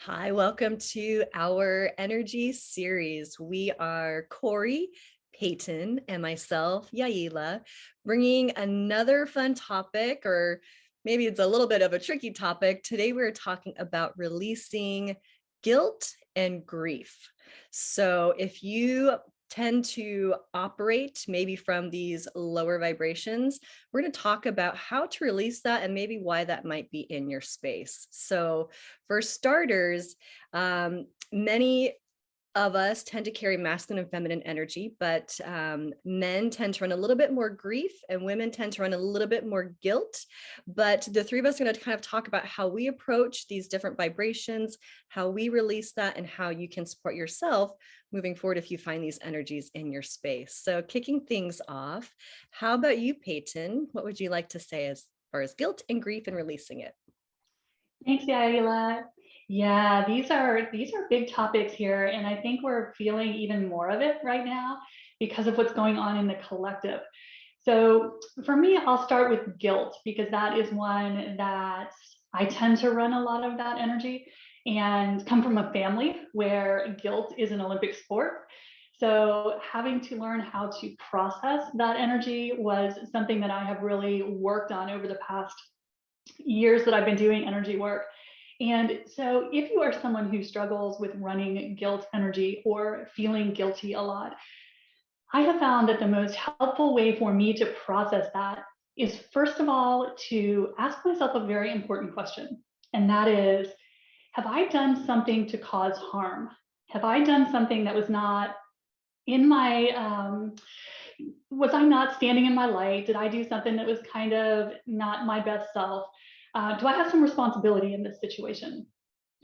Hi, welcome to our energy series. We are Corey, Peyton, and myself, Yaila, bringing another fun topic, or maybe it's a little bit of a tricky topic. Today, we're talking about releasing guilt and grief. So if you tend to operate maybe from these lower vibrations, we're going to talk about how to release that and maybe why that might be in your space. So for starters, many of us tend to carry masculine and feminine energy, but men tend to run a little bit more grief and women tend to run a little bit more guilt. But the three of us are going to kind of talk about how we approach these different vibrations, how we release that, and how you can support yourself moving forward if you find these energies in your space. So kicking things off, how about you, Peyton? What would you like to say as far as guilt and grief and releasing it? Thanks, Yaila. Yeah, these are big topics here, and I think we're feeling even more of it right now because of what's going on in the collective. So for me, I'll start with guilt because that is one that I tend to run a lot of that energy and come from a family where guilt is an Olympic sport. So having to learn how to process that energy was something that I have really worked on over the past years that I've been doing energy work. And so if you are someone who struggles with running guilt energy or feeling guilty a lot, I have found that the most helpful way for me to process that is, first of all, to ask myself a very important question. And that is, have I done something to cause harm? Have I done something that was not in my, was I not standing in my light? Did I do something that was kind of not my best self? Do I have some responsibility in this situation?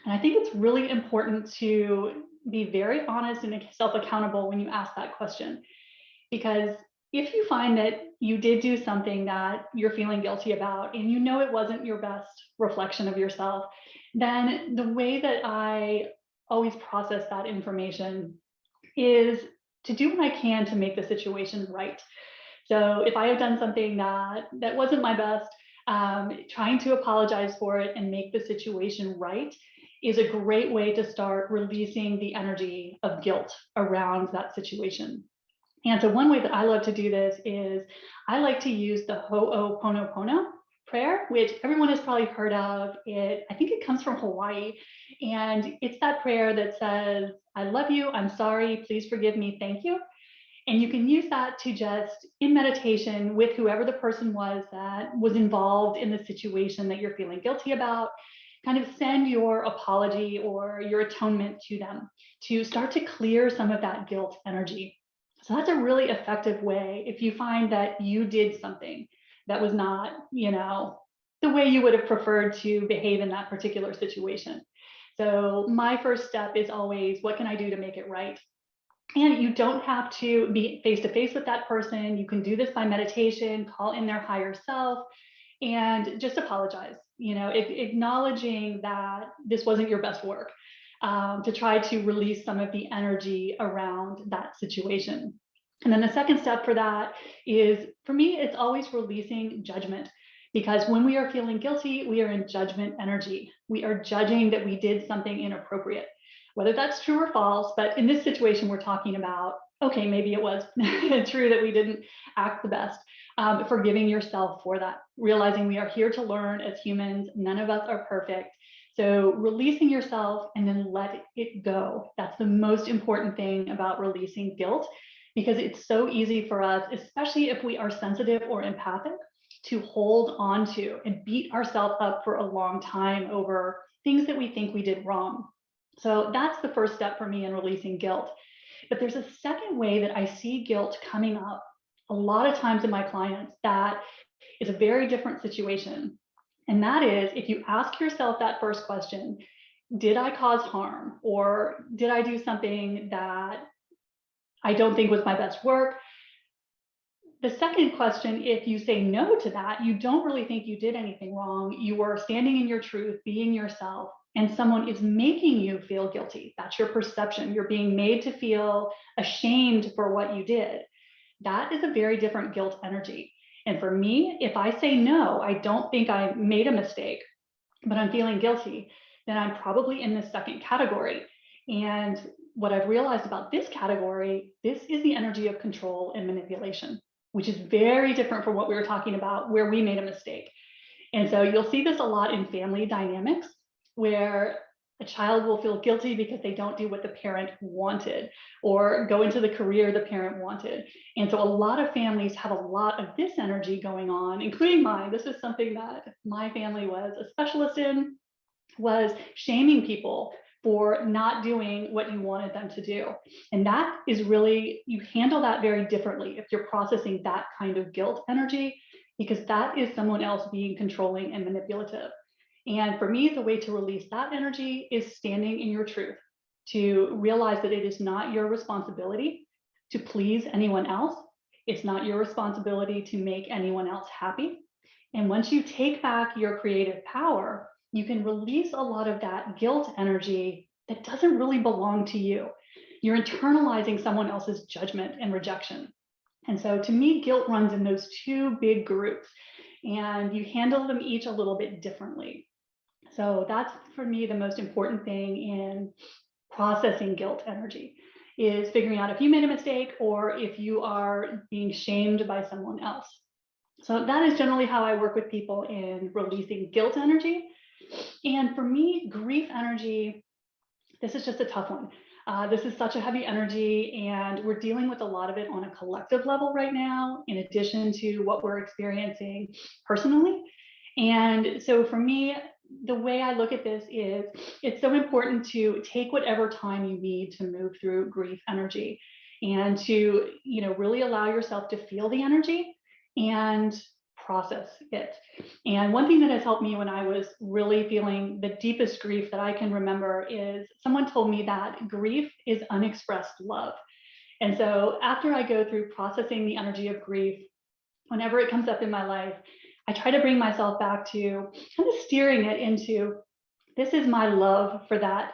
And I think it's really important to be very honest and self-accountable when you ask that question. Because if you find that you did do something that you're feeling guilty about and you know it wasn't your best reflection of yourself, then the way that I always process that information is to do what I can to make the situation right. So if I have done something that wasn't my best, trying to apologize for it and make the situation right is a great way to start releasing the energy of guilt around that situation. And so one way that I love to do this is I like to use the Ho'oponopono prayer, which everyone has probably heard of. I think it comes from Hawaii. And it's that prayer that says, I love you, I'm sorry, please forgive me, thank you. And you can use that to just, in meditation with whoever the person was that was involved in the situation that you're feeling guilty about, kind of send your apology or your atonement to them to start to clear some of that guilt energy. So that's a really effective way if you find that you did something that was not, the way you would have preferred to behave in that particular situation. So my first step is always, what can I do to make it right? And you don't have to be face to face with that person. You can do this by meditation, call in their higher self, and just apologize. Acknowledging that this wasn't your best work, to try to release some of the energy around that situation. And then the second step for that is, for me, it's always releasing judgment. Because when we are feeling guilty, we are in judgment energy. We are judging that we did something inappropriate, whether that's true or false. But in this situation, we're talking about, okay, maybe it was true that we didn't act the best. Forgiving yourself for that, realizing we are here to learn as humans. None of us are perfect. So releasing yourself and then let it go. That's the most important thing about releasing guilt, because it's so easy for us, especially if we are sensitive or empathic, to hold on to and beat ourselves up for a long time over things that we think we did wrong. So that's the first step for me in releasing guilt. But there's a second way that I see guilt coming up a lot of times in my clients that is a very different situation. And that is, if you ask yourself that first question, did I cause harm? Or did I do something that I don't think was my best work? The second question, if you say no to that, you don't really think you did anything wrong. You were standing in your truth, being yourself, and someone is making you feel guilty. That's your perception. You're being made to feel ashamed for what you did. That is a very different guilt energy. And for me, if I say no, I don't think I made a mistake, but I'm feeling guilty, then I'm probably in the second category. And what I've realized about this category, this is the energy of control and manipulation, which is very different from what we were talking about, where we made a mistake. And so you'll see this a lot in family dynamics, where a child will feel guilty because they don't do what the parent wanted or go into the career the parent wanted. And so a lot of families have a lot of this energy going on, including mine. This is something that my family was a specialist in, was shaming people for not doing what you wanted them to do. And that is really, you handle that very differently if you're processing that kind of guilt energy, because that is someone else being controlling and manipulative. And for me, the way to release that energy is standing in your truth, to realize that it is not your responsibility to please anyone else. It's not your responsibility to make anyone else happy. And once you take back your creative power, you can release a lot of that guilt energy that doesn't really belong to you. You're internalizing someone else's judgment and rejection. And so to me, guilt runs in those two big groups, and you handle them each a little bit differently. So that's, for me, the most important thing in processing guilt energy, is figuring out if you made a mistake or if you are being shamed by someone else. So that is generally how I work with people in releasing guilt energy. And for me, grief energy, this is just a tough one. This is such a heavy energy, and we're dealing with a lot of it on a collective level right now, in addition to what we're experiencing personally. And so for me, the way I look at this is, it's so important to take whatever time you need to move through grief energy, and to, really allow yourself to feel the energy and process it. And one thing that has helped me when I was really feeling the deepest grief that I can remember is, someone told me that grief is unexpressed love. And so after I go through processing the energy of grief, whenever it comes up in my life, I try to bring myself back to kind of steering it into, this is my love for that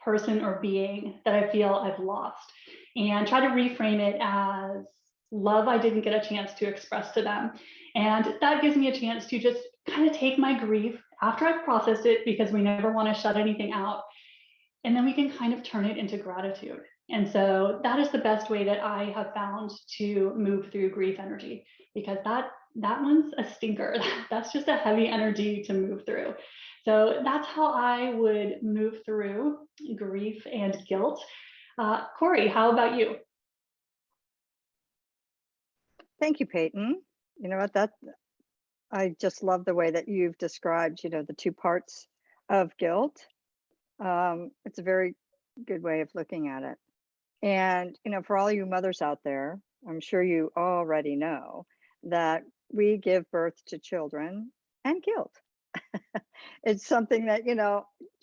person or being that I feel I've lost, and try to reframe it as love I didn't get a chance to express to them. And that gives me a chance to just kind of take my grief after I've processed it, because we never want to shut anything out. And then we can kind of turn it into gratitude. And so that is the best way that I have found to move through grief energy, because that one's a stinker. That's just a heavy energy to move through. So that's how I would move through grief and guilt. Corey, how about you? Thank you, Peyton. You know what, I just love the way that you've described, the two parts of guilt. It's a very good way of looking at it. And, for all you mothers out there, I'm sure you already know that we give birth to children and guilt. It's something that,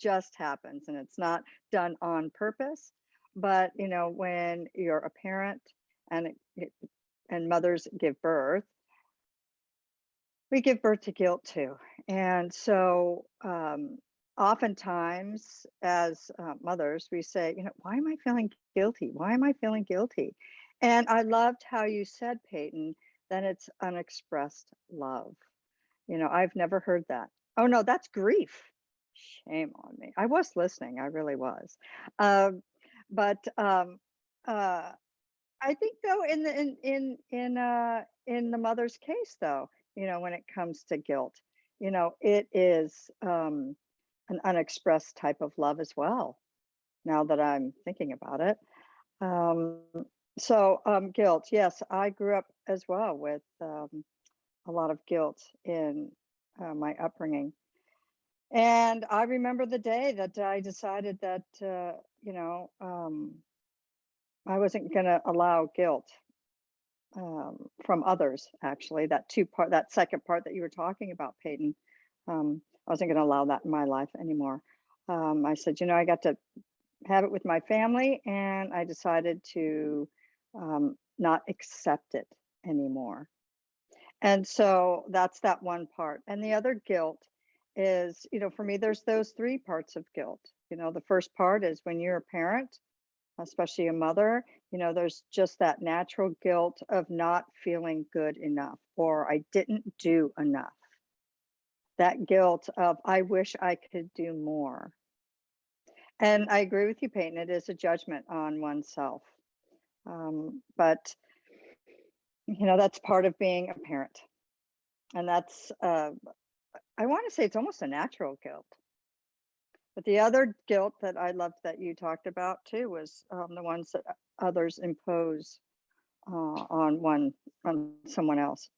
just happens, and it's not done on purpose. But, when you're a parent and mothers give birth, we give birth to guilt too. And so oftentimes as mothers, we say, why am I feeling guilty? Why am I feeling guilty? And I loved how you said, Peyton, that it's unexpressed love. I've never heard that. Oh no, that's grief. Shame on me. I was listening. I really was. But I think though, in the mother's case though, when it comes to guilt, it is an unexpressed type of love as well, now that I'm thinking about it. Guilt, yes, I grew up as well with a lot of guilt in my upbringing. And I remember the day that I decided that, I wasn't going to allow guilt from others. Actually, that second part that you were talking about, Peyton, I wasn't going to allow that in my life anymore. I said, I got to have it with my family, and I decided to not accept it anymore. And so that's that one part. And the other guilt is, for me, there's those three parts of guilt. The first part is when you're a parent, especially a mother, there's just that natural guilt of not feeling good enough, or I didn't do enough. That guilt of, I wish I could do more. And I agree with you, Peyton. It is a judgment on oneself. But, that's part of being a parent. And that's, I want to say it's almost a natural guilt. But the other guilt that I loved that you talked about too was the ones that others impose on someone else.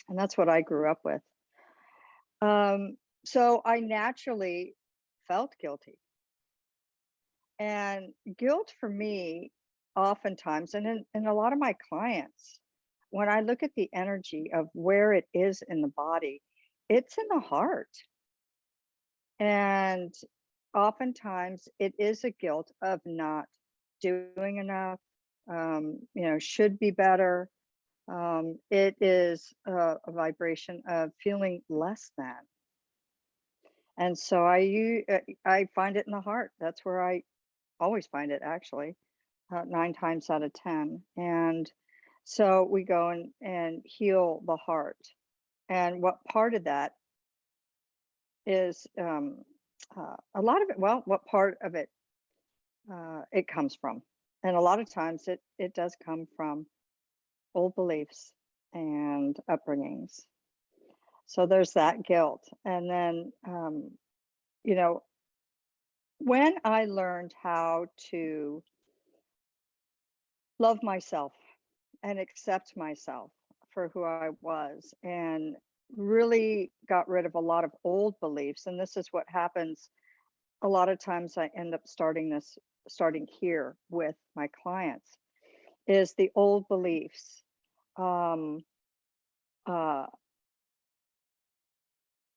And that's what I grew up with. So I naturally felt guilty. And guilt for me, oftentimes, and in a lot of my clients, when I look at the energy of where it is in the body, it's in the heart. And oftentimes it is a guilt of not doing enough, should be better. It is a vibration of feeling less than. And so I find it in the heart. That's where I always find it, actually, 9 times out of 10. And so we go and heal the heart. And what part of that is a lot of it, well, what part of it it comes from. And a lot of times it does come from old beliefs and upbringings. So there's that guilt. And then, when I learned how to love myself and accept myself for who I was and really got rid of a lot of old beliefs, and this is what happens a lot of times, I end up starting here with my clients, is the old beliefs. Um, uh,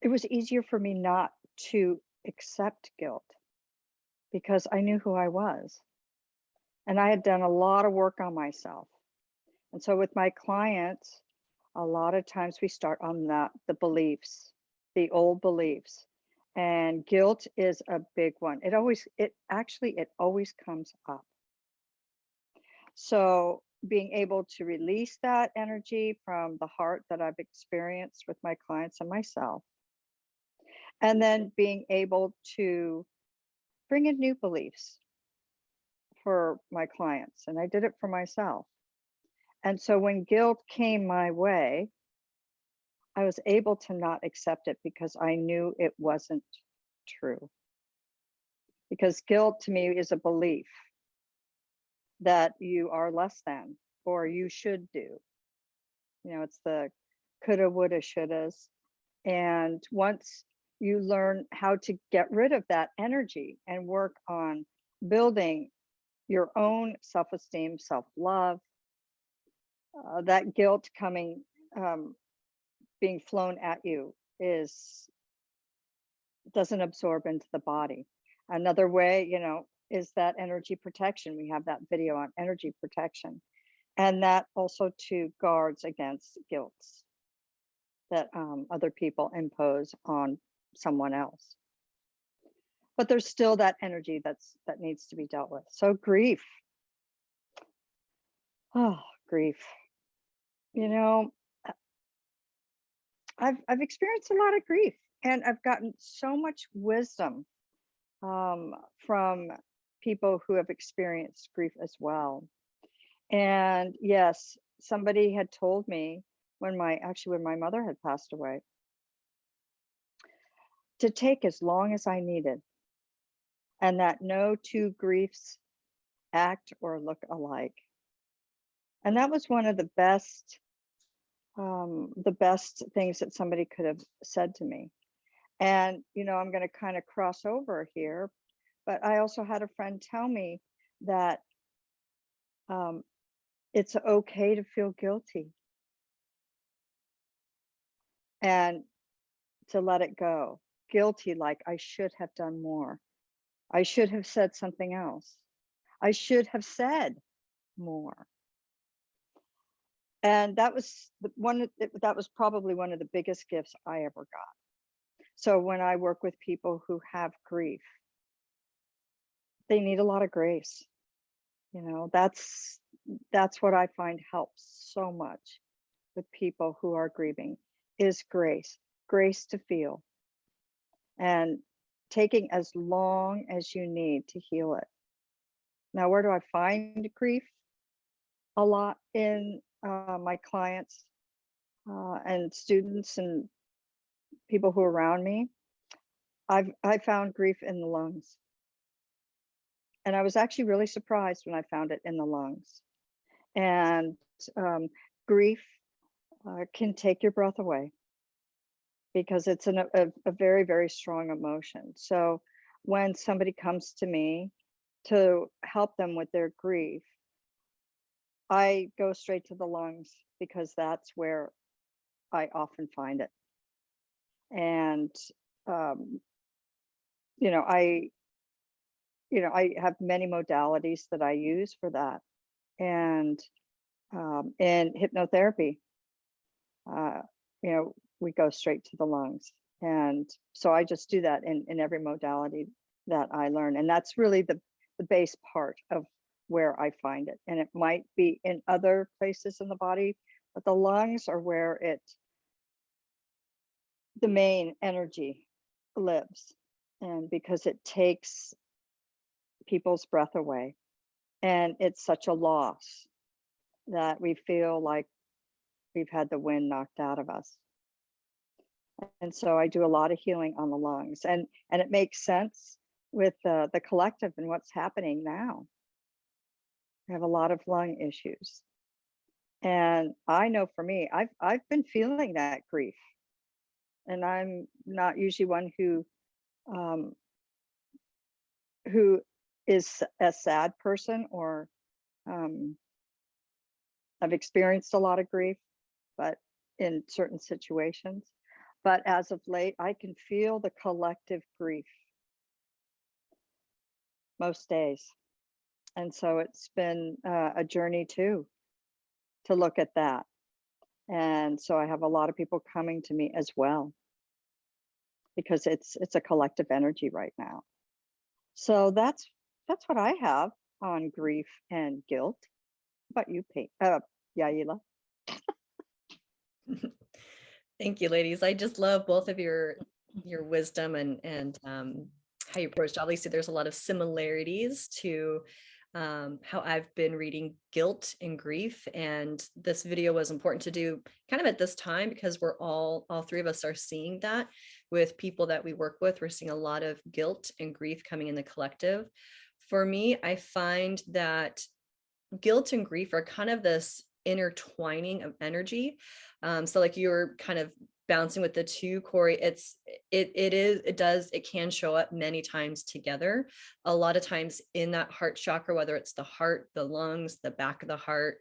it was easier for me not to accept guilt because I knew who I was. And I had done a lot of work on myself. And so with my clients, a lot of times we start on the beliefs, the old beliefs. And guilt is a big one. It always comes up. So being able to release that energy from the heart that I've experienced with my clients and myself, and then being able to bring in new beliefs for my clients. And I did it for myself. And so when guilt came my way, I was able to not accept it because I knew it wasn't true. Because guilt to me is a belief that you are less than or you should do. It's the coulda, woulda, shouldas. And once you learn how to get rid of that energy and work on building your own self-esteem, self-love, that guilt being flown at you doesn't absorb into the body. Another way, is that energy protection. We have that video on energy protection. And that also too guards against guilts that other people impose on someone else. But there's still that energy that needs to be dealt with. So grief. Oh, grief. I've experienced a lot of grief, and I've gotten so much wisdom from people who have experienced grief as well. And yes, somebody had told me when my mother had passed away, to take as long as I needed, and that no two griefs act or look alike. And that was one of the best things that somebody could have said to me. And I'm going to kind of cross over here, but I also had a friend tell me that it's okay to feel guilty and to let it go. Guilty, like I should have done more. I should have said something else. I should have said more. And that was probably one of the biggest gifts I ever got. So when I work with people who have grief, they need a lot of grace. That's what I find helps so much with people who are grieving is grace to feel and taking as long as you need to heal it. Now, where do I find grief? A lot in my clients and students and people who are around me. I found grief in the lungs. And I was actually really surprised when I found it in the lungs. And grief can take your breath away because it's a very, very strong emotion. So when somebody comes to me to help them with their grief, I go straight to the lungs because that's where I often find it. And, um, you know, I, I have many modalities that I use for that. And in hypnotherapy, uh, we go straight to the lungs. And so I just do that in every modality that I learn. And that's really the base part of where I find it. And it might be in other places in the body, but the lungs are where the main energy lives. And because it takes people's breath away. And it's such a loss that we feel like we've had the wind knocked out of us. And so I do a lot of healing on the lungs, and it makes sense with the collective and what's happening now. We have a lot of lung issues, and I know for me, I've been feeling that grief, and I'm not usually one um, who is a sad person, or I've experienced a lot of grief, but in certain situations. But as of late, I can feel the collective grief most days. And so it's been a journey too, to look at that. And so I have a lot of people coming to me as well, because it's a collective energy right now. So that's what I have on grief and guilt. How about you, Yaila? Thank you, ladies. I just love both of your wisdom and how you approached. Obviously, there's a lot of similarities to how I've been reading guilt and grief, and this video was important to do kind of at this time because we're all three of us are seeing that with people that we work with. We're seeing a lot of guilt and grief coming in the collective. For me, I find that guilt and grief are kind of this intertwining of energy. So like you're kind of bouncing with the two, Corey, it can show up many times together. A lot of times in that heart chakra, whether it's the heart, the lungs, the back of the heart.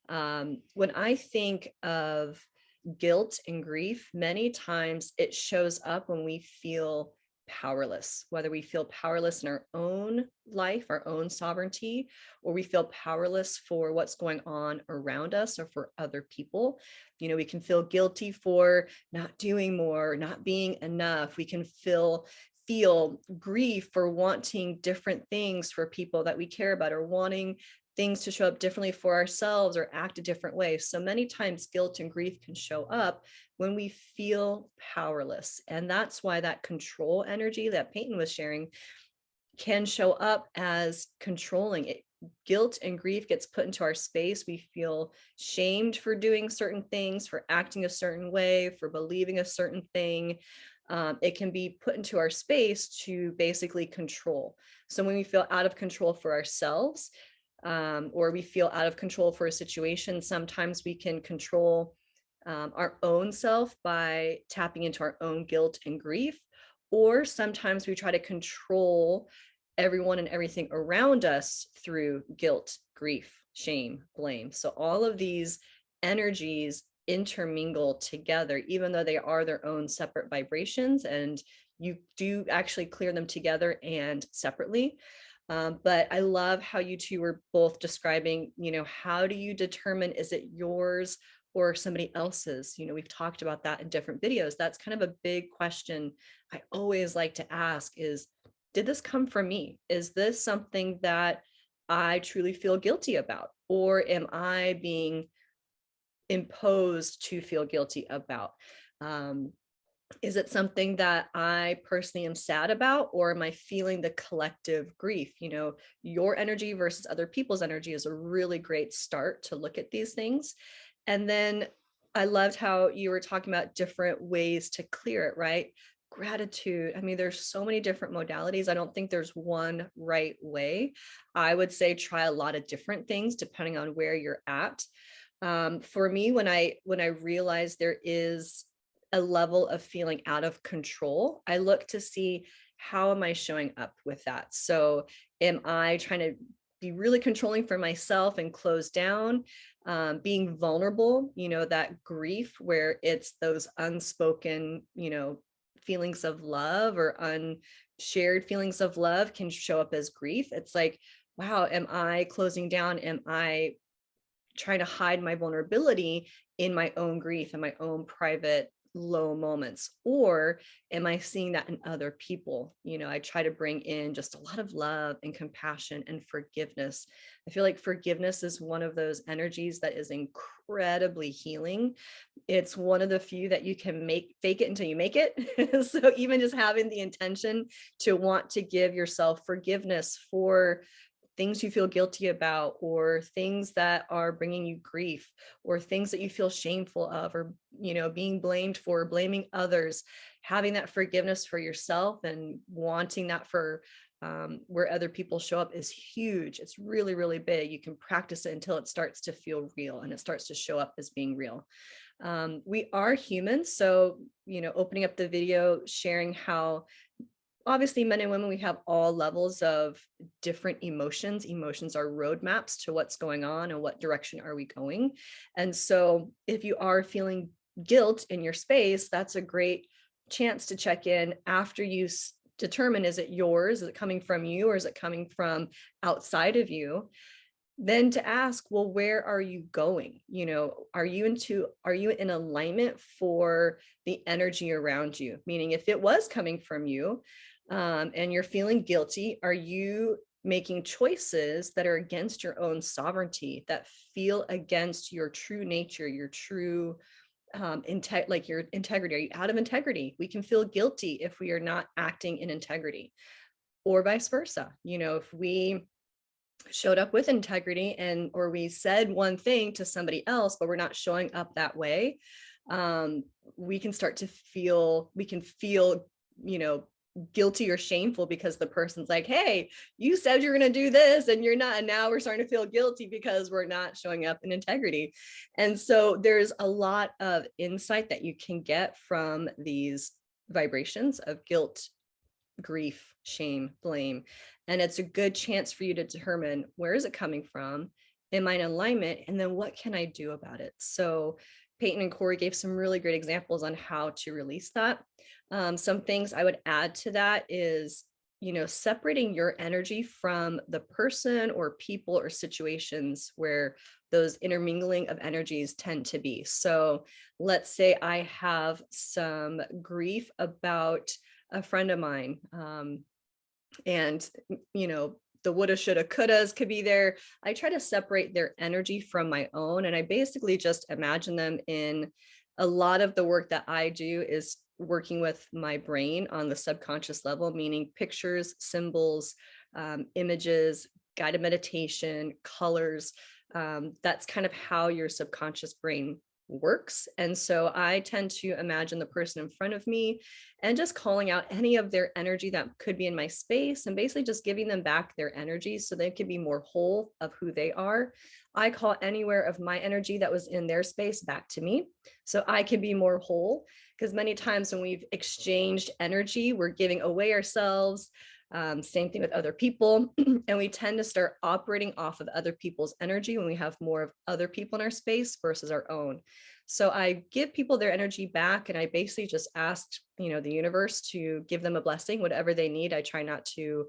When I think of guilt and grief, many times it shows up when we feel powerless, whether we feel powerless in our own life, our own sovereignty, or we feel powerless for what's going on around us or for other people. We can feel guilty for not doing more, not being enough. We can feel grief for wanting different things for people that we care about, or wanting things to show up differently for ourselves or act a different way. So many times guilt and grief can show up when we feel powerless. And that's why that control energy that Peyton was sharing can show up as controlling. Guilt and grief gets put into our space. We feel shamed for doing certain things, for acting a certain way, for believing a certain thing. It can be put into our space to basically control. So when we feel out of control for ourselves, or we feel out of control for a situation, sometimes we can control our own self by tapping into our own guilt and grief, or sometimes we try to control everyone and everything around us through guilt, grief, shame, blame. So all of these energies intermingle together, even though they are their own separate vibrations, and you do actually clear them together and separately. But I love how you two were both describing, how do you determine, is it yours or somebody else's? We've talked about that in different videos. That's kind of a big question I always like to ask is, did this come from me? Is this something that I truly feel guilty about? Or am I being imposed to feel guilty about? Is it something that I personally am sad about, or am I feeling the collective grief? Your energy versus other people's energy is a really great start to look at these things. And then I loved how you were talking about different ways to clear it, right? Gratitude. I mean, there's so many different modalities. I don't think there's one right way. I would say try a lot of different things depending on where you're at. For me, when I realized there is a level of feeling out of control, I look to see how am I showing up with that. So am I trying to be really controlling for myself and close down, being vulnerable, that grief where it's those unspoken, feelings of love or unshared feelings of love can show up as grief. It's like, wow, am I closing down? Am I trying to hide my vulnerability in my own grief and my own private low moments? Or am I seeing that in other people? I try to bring in just a lot of love and compassion and forgiveness. I feel like forgiveness is one of those energies that is incredibly healing. It's one of the few that you can fake it until you make it. So even just having the intention to want to give yourself forgiveness for things you feel guilty about, or things that are bringing you grief, or things that you feel shameful of, or being blamed for, blaming others, having that forgiveness for yourself and wanting that for where other people show up is huge. It's really, really big. You can practice it until it starts to feel real and it starts to show up as being real. We are humans, so opening up the video, sharing how obviously men and women, we have all levels of different emotions. Emotions are roadmaps to what's going on and what direction are we going. And so if you are feeling guilt in your space, that's a great chance to check in after you determine, is it yours? Is it coming from you, or is it coming from outside of you? Then to ask, well, where are you going? Are you in alignment for the energy around you? Meaning, if it was coming from you, and you're feeling guilty, are you making choices that are against your own sovereignty, that feel against your true nature, your true like your integrity? Are you out of integrity? We can feel guilty if we are not acting in integrity, or vice versa. If we showed up with integrity or we said one thing to somebody else, but we're not showing up that way, we can feel guilty or shameful because the person's like, hey, you said you're going to do this and you're not, and now we're starting to feel guilty because we're not showing up in integrity. And so there's a lot of insight that you can get from these vibrations of guilt, grief, shame, blame. And it's a good chance for you to determine, where is it coming from? Am I in alignment? And then what can I do about it? So Peyton and Corey gave some really great examples on how to release that. Some things I would add to that is, separating your energy from the person or people or situations where those intermingling of energies tend to be. So let's say I have some grief about a friend of mine, and the woulda, shoulda, couldas could be there. I try to separate their energy from my own, and I basically just imagine them in. A lot of the work that I do is working with my brain on the subconscious level, meaning pictures, symbols, images, guided meditation, colors. That's kind of how your subconscious brain works. And so I tend to imagine the person in front of me and just calling out any of their energy that could be in my space, and basically just giving them back their energy so they can be more whole of who they are. I call anywhere of my energy that was in their space back to me so I can be more whole, because many times when we've exchanged energy, we're giving away ourselves. Same thing with other people. And we tend to start operating off of other people's energy when we have more of other people in our space versus our own. So I give people their energy back, and I basically just asked, the universe to give them a blessing, whatever they need. I try not to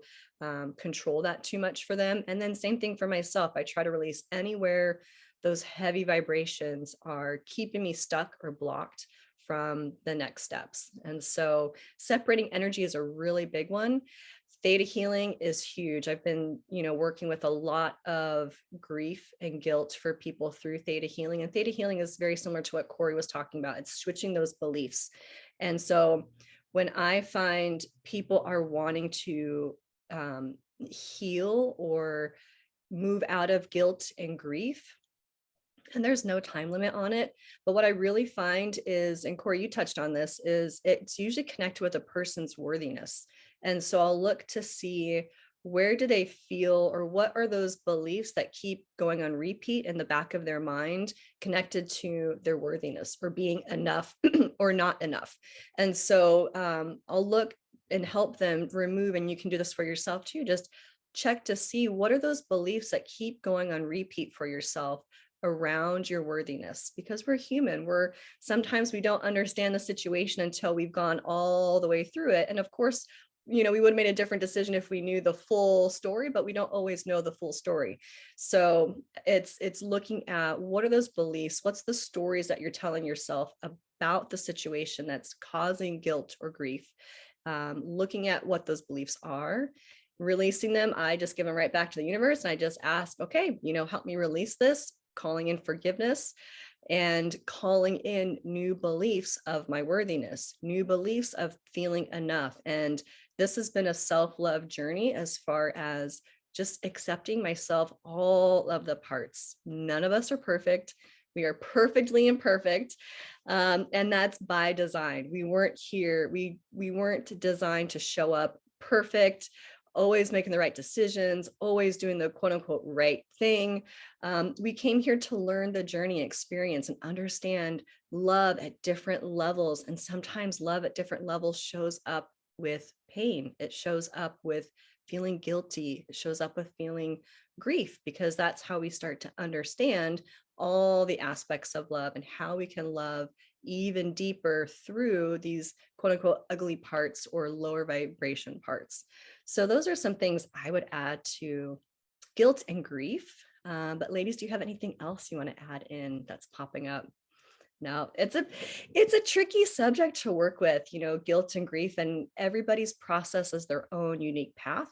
control that too much for them. And then same thing for myself. I try to release anywhere those heavy vibrations are keeping me stuck or blocked from the next steps. And so separating energy is a really big one. Theta healing is huge. I've been, working with a lot of grief and guilt for people through theta healing. And theta healing is very similar to what Corey was talking about. It's switching those beliefs. And so when I find people are wanting to heal or move out of guilt and grief, and there's no time limit on it. But what I really find is, and Corey, you touched on this, is it's usually connected with a person's worthiness. And so I'll look to see where do they feel, or what are those beliefs that keep going on repeat in the back of their mind connected to their worthiness or being enough or not enough. And so I'll look and help them remove, and you can do this for yourself too, just check to see what are those beliefs that keep going on repeat for yourself around your worthiness, because we're human. Sometimes we don't understand the situation until we've gone all the way through it. And of course, we would have made a different decision if we knew the full story, but we don't always know the full story. So it's looking at what are those beliefs, what's the stories that you're telling yourself about the situation that's causing guilt or grief, looking at what those beliefs are, releasing them. I just give them right back to the universe, and I just ask, okay, help me release this, calling in forgiveness and calling in new beliefs of my worthiness, new beliefs of feeling enough. And this has been a self-love journey, as far as just accepting myself, all of the parts. None of us are perfect. We are perfectly imperfect. And that's by design. We weren't here. We weren't designed to show up perfect, always making the right decisions, always doing the quote unquote right thing. We came here to learn the journey, experience, and understand love at different levels. And sometimes love at different levels shows up with pain. It shows up with feeling guilty. It shows up with feeling grief, because that's how we start to understand all the aspects of love and how we can love even deeper through these quote unquote ugly parts or lower vibration parts. So those are some things I would add to guilt and grief. But ladies, do you have anything else you want to add in that's popping up? No, it's a tricky subject to work with, guilt and grief, and everybody's process is their own unique path.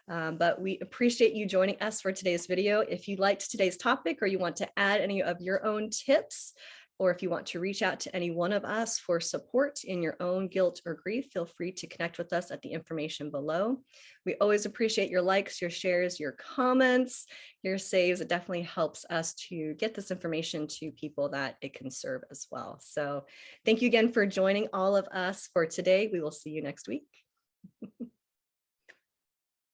But we appreciate you joining us for today's video. If you liked today's topic, or you want to add any of your own tips, or if you want to reach out to any one of us for support in your own guilt or grief, feel free to connect with us at the information below. We always appreciate your likes, your shares, your comments, your saves. It definitely helps us to get this information to people that it can serve as well. So thank you again for joining all of us for today. We will see you next week.